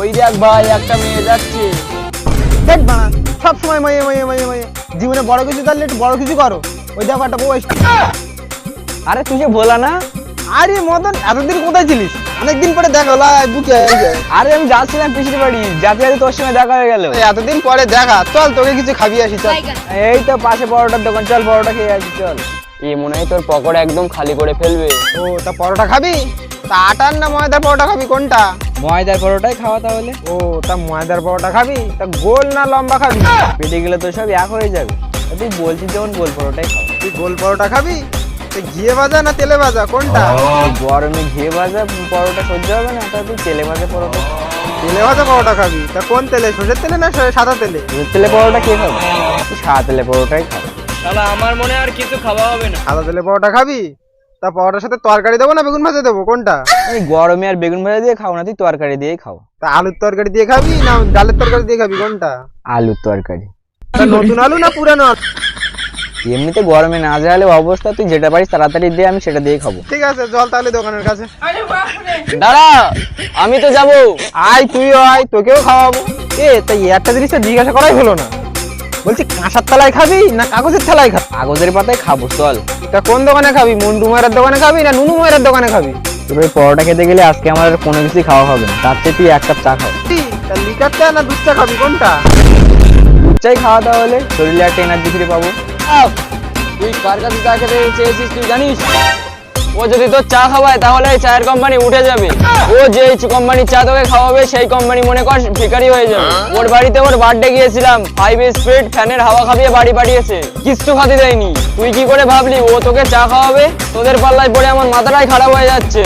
ওই দেখ ভাই একটা মেয়ে যাচ্ছে। দেখ বাড়া, সব সময় মাইয়ে মাইয়ে মাইয়ে মাইয়ে, জীবনে বড় কিছু করলে একটু বড় কিছু করো। ওই দেখো একটা বউ এসছে। আরে তুই যে ভোলা না? আরে মদন, এতদিন কোথায় ছিলিস? অনেকদিন পরে দেখা হলো, আয় বুকে আয়, এই যে। আরে আমি যাচ্ছিলাম পিসির বাড়ি, যাতে যাতে তোর সঙ্গে দেখা হয়ে গেল। এই এতদিন পরে দেখা, চল তোকে কিছু খাবি আসি, চল। এই তো পাশে পরোটার দোকান, চল পরোটা খেয়ে আসি চল। এই মনে হয় তোর পকোড়া একদম খালি করে ফেলবে। ও তা পরোটা খাবি? তা আটার না ময়দার পরোটা খাবি, কোনটা? ময়দার পরোটাই খাওয়া তাহলে। ও তা ময়দার পরোটা খাবি? তা গোল না লম্বা খাবি? পেটে গেলে তো সব এক হয়ে যাবে। তুই বলছিস যখন গোল পরোটাই খাও। তুই গোল পরোটা খাবি? তুই ঘিয়ে ভাজা না তেলে ভাজা, কোনটা? এই গরমে ঘিয়ে ভাজা পরোটা সহ্য হবে না, তা তুই তেলে ভাজা পরোটা খা। তেলে ভাজা পরোটা খাবি? তা কোন তেলে, সর্ষের তেলে না সাদা তেলে? দুধ তেলে পরোটা কে খাবে? তুই সাদা তেলে পরোটাই খাও। তাহলে আমার মনে আর কিছু খাওয়া হবে না। সাদা তেলে পরোটা খাবি? তা পরোটার সাথে তরকারি দেবো না বেগুন ভাজা দেবো, কোনটা? এই গরমে আর বেগুন ভাজা দিয়ে খাও না, তুই তরকারি দিয়েই খাও। তা আলুর তরকারি দিয়ে খাবি না ডালের তরকারি দিয়ে খাবি, কোনটা? আলুর তরকারি। তা নতুন আলু না পুরানো আলু? এমনিতে গরমে না যাওয়ালে অবস্থা, তুই যেটা পারিস তাড়াতাড়ি দিয়ে আমি সেটা দিয়ে খাবো। ঠিক আছে, জল তাহলে দোকানের কাছে। দাঁড়া, আমি তো যাবো। আয় তুইও আয়, তোকেও খাওয়াবো। তাই একটা জিনিসটা জিজ্ঞাসা করাই হলো না, বলছি কাঁসার থালায় খাবি না কাগজের থালায় খাবি? কাগজের পাতায় খাবো চল। তা কোন দোকানে খাবি, মন্টু মায়ের দোকানে খাবি না নুনু মায়ের দোকানে খাবি? তোর ওই পরোটা খেতে গেলে আজকে আমার আর কোনো কিছুই খাওয়া হবে না, তার চেয়ে তুই এক কাপ চা খাও। তা লিকার চা না দুধ চা খাবি, কোনটা? দুধ চাই খাওয়া, তাহলে শরীরে একটা এনার্জি ফিরে পাবো। তুই কার কাছে চা খেতে চেয়েছিস তুই জানিস? ও যদি তোর চা খাওয়ায় তাহলে এই চায়ের কোম্পানি উঠে যাবে। ও যে কোম্পানির চা তোকে খাওয়াবে সেই কোম্পানি মনে কর ভিখারি হয়ে যাবে। ওর বাড়িতে ওর বার্থডে গিয়েছিলাম, 5 স্পিড ফ্যানের হাওয়া খাবিয়ে বাড়ি পাঠিয়েছে, কিচ্ছু খাতে দেয়নি। তুই কি করে ভাবলি ও তোকে চা খাওয়াবে? তোদের পাল্লায় পড়ে আমার মাথাটাই খারাপ হয়ে যাচ্ছে।